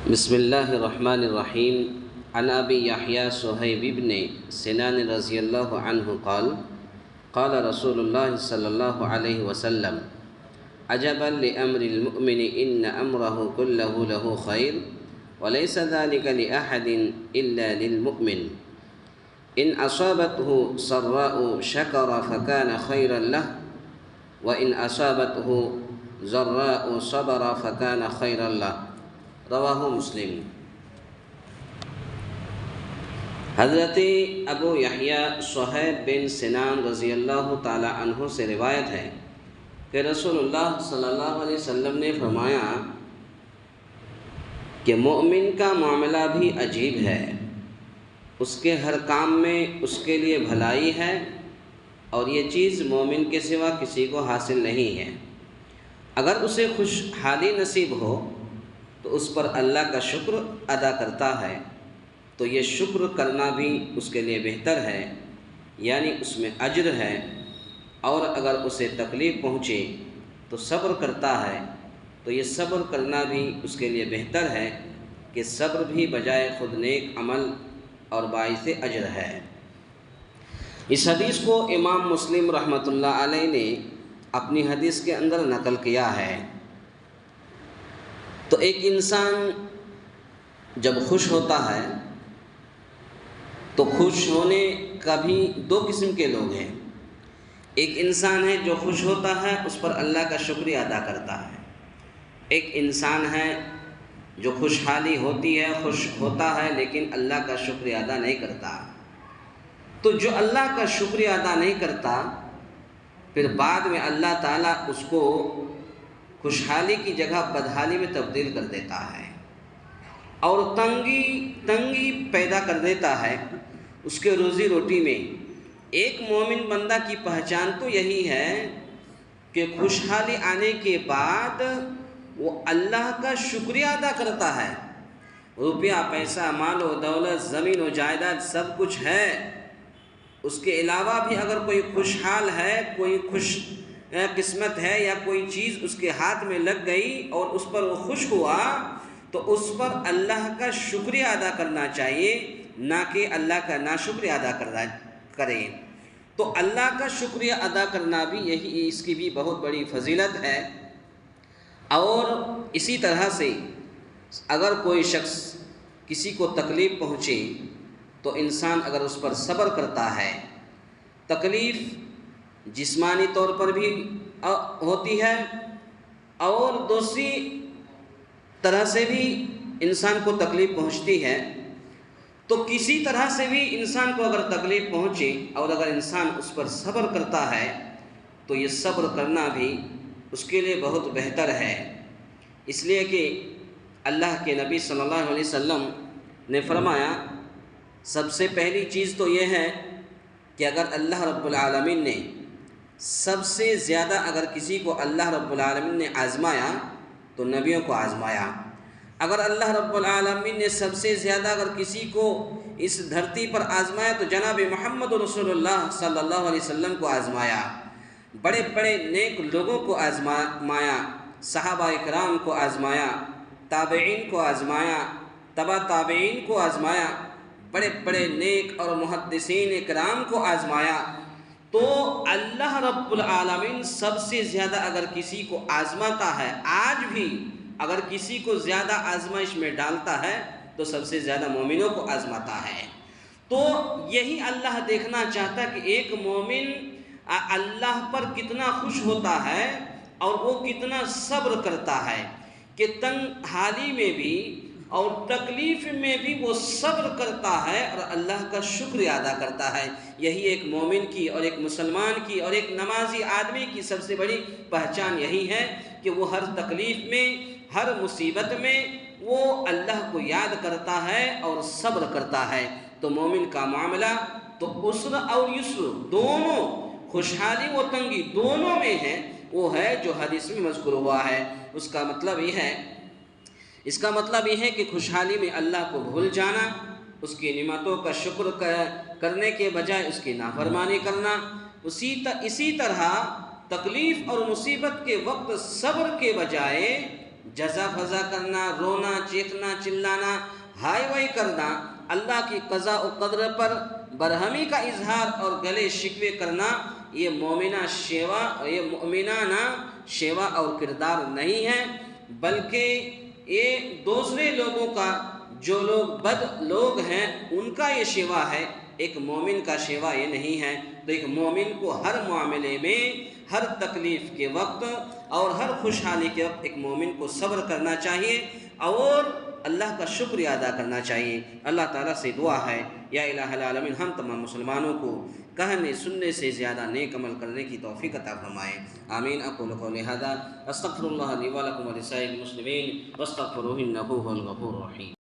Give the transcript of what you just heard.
بسم اللہ الرحمن الرحیم عن ابی یحییٰ صہیب بن سنان رضی اللہ عنہ قال قال رسول اللہ صلی اللہ علیہ وسلم عجبا لأمر المؤمن ان امرہ کلہ له خیر وليس ذلك لأحد إلا للمؤمن ان اصابته سراء شکر فکان خیرا له وان اصابته ضراء صبر فکان خیرا له رواہ مسلم۔ حضرت ابو یحییٰ صہیب بن سنان رضی اللہ تعالی عنہ سے روایت ہے کہ رسول اللہ صلی اللہ علیہ وسلم نے فرمایا کہ مومن کا معاملہ بھی عجیب ہے، اس کے ہر کام میں اس کے لیے بھلائی ہے اور یہ چیز مومن کے سوا کسی کو حاصل نہیں ہے۔ اگر اسے خوشحالی نصیب ہو تو اس پر اللہ کا شکر ادا کرتا ہے تو یہ شکر کرنا بھی اس کے لیے بہتر ہے، یعنی اس میں اجر ہے، اور اگر اسے تکلیف پہنچے تو صبر کرتا ہے تو یہ صبر کرنا بھی اس کے لیے بہتر ہے کہ صبر بھی بجائے خود نیک عمل اور باعث اجر ہے۔ اس حدیث کو امام مسلم رحمۃ اللہ علیہ نے اپنی حدیث کے اندر نقل کیا ہے۔ تو ایک انسان جب خوش ہوتا ہے تو خوش ہونے کا بھی دو قسم کے لوگ ہیں۔ ایک انسان ہے جو خوش ہوتا ہے اس پر اللہ کا شکریہ ادا کرتا ہے، ایک انسان ہے جو خوشحالی ہوتی ہے، خوش ہوتا ہے لیکن اللہ کا شکریہ ادا نہیں کرتا۔ تو جو اللہ کا شکریہ ادا نہیں کرتا پھر بعد میں اللہ تعالیٰ اس کو خوشحالی کی جگہ بدحالی میں تبدیل کر دیتا ہے اور تنگی پیدا کر دیتا ہے اس کے روزی روٹی میں۔ ایک مومن بندہ کی پہچان تو یہی ہے کہ خوشحالی آنے کے بعد وہ اللہ کا شکریہ ادا کرتا ہے۔ روپیہ پیسہ مال و دولت زمین و جائیداد سب کچھ ہے، اس کے علاوہ بھی اگر کوئی خوشحال ہے، کوئی خوش قسمت ہے یا کوئی چیز اس کے ہاتھ میں لگ گئی اور اس پر وہ خوش ہوا تو اس پر اللہ کا شکریہ ادا کرنا چاہیے، نہ کہ اللہ کا ناشکریہ ادا کرے۔ تو اللہ کا شکریہ ادا کرنا بھی یہی اس کی بھی بہت بڑی فضیلت ہے۔ اور اسی طرح سے اگر کوئی شخص کسی کو تکلیف پہنچے تو انسان اگر اس پر صبر کرتا ہے، تکلیف جسمانی طور پر بھی ہوتی ہے اور دوسری طرح سے بھی انسان کو تکلیف پہنچتی ہے، تو کسی طرح سے بھی انسان کو اگر تکلیف پہنچے اور اگر انسان اس پر صبر کرتا ہے تو یہ صبر کرنا بھی اس کے لیے بہت بہتر ہے۔ اس لیے کہ اللہ کے نبی صلی اللہ علیہ وسلم نے فرمایا سب سے پہلی چیز تو یہ ہے کہ اگر اللہ رب العالمین نے سب سے زیادہ اگر کسی کو اللہ رب العالمین نے آزمایا تو نبیوں کو آزمایا۔ اگر اللہ رب العالمین نے سب سے زیادہ اگر کسی کو اس دھرتی پر آزمایا تو جناب محمد رسول اللہ صلی اللہ علیہ وسلم کو آزمایا، بڑے بڑے نیک لوگوں کو آزمایا، صحابہ اکرام کو آزمایا، تابعین کو آزمایا، تبع تابعین کو آزمایا، بڑے بڑے نیک اور محدثین اکرام کو آزمایا۔ تو اللہ رب العالمین سب سے زیادہ اگر کسی کو آزماتا ہے، آج بھی اگر کسی کو زیادہ آزمائش میں ڈالتا ہے تو سب سے زیادہ مومنوں کو آزماتا ہے۔ تو یہی اللہ دیکھنا چاہتا کہ ایک مومن اللہ پر کتنا خوش ہوتا ہے اور وہ کتنا صبر کرتا ہے کہ تنگ حالی میں بھی اور تکلیف میں بھی وہ صبر کرتا ہے اور اللہ کا شکریہ ادا کرتا ہے۔ یہی ایک مومن کی اور ایک مسلمان کی اور ایک نمازی آدمی کی سب سے بڑی پہچان یہی ہے کہ وہ ہر تکلیف میں، ہر مصیبت میں وہ اللہ کو یاد کرتا ہے اور صبر کرتا ہے۔ تو مومن کا معاملہ تو عسر اور یسر دونوں، خوشحالی و تنگی دونوں میں ہے، وہ ہے جو حدیث میں مذکور ہوا ہے۔ اس کا مطلب یہ ہے کہ خوشحالی میں اللہ کو بھول جانا، اس کی نعمتوں کا شکر کرنے کے بجائے اس کی نافرمانی کرنا، اسی طرح تکلیف اور مصیبت کے وقت صبر کے بجائے جزا فضا کرنا، رونا، چیخنا، چلانا، ہائی وائی کرنا، اللہ کی قضاء و قدر پر برہمی کا اظہار اور گلے شکوے کرنا، یہ مؤمنانہ شیوا اور کردار نہیں ہے، بلکہ یہ دوسرے لوگوں کا، جو لوگ بد لوگ ہیں ان کا یہ شیوا ہے، ایک مومن کا شیوا یہ نہیں ہے۔ تو ایک مومن کو ہر معاملے میں، ہر تکلیف کے وقت اور ہر خوشحالی کے وقت ایک مومن کو صبر کرنا چاہیے اور اللہ کا شکریہ ادا کرنا چاہیے۔ اللہ تعالیٰ سے دعا ہے، یا الہ العالمین ہم تمام مسلمانوں کو کہنے سننے سے زیادہ نیک عمل کرنے کی توفیق عطا فرمائے، آمین۔ اقول قولی ھذا استغفر اللہ لی ولکم ولسائر المسلمین واستغفروہ انہ ھو الغفور الرحیم۔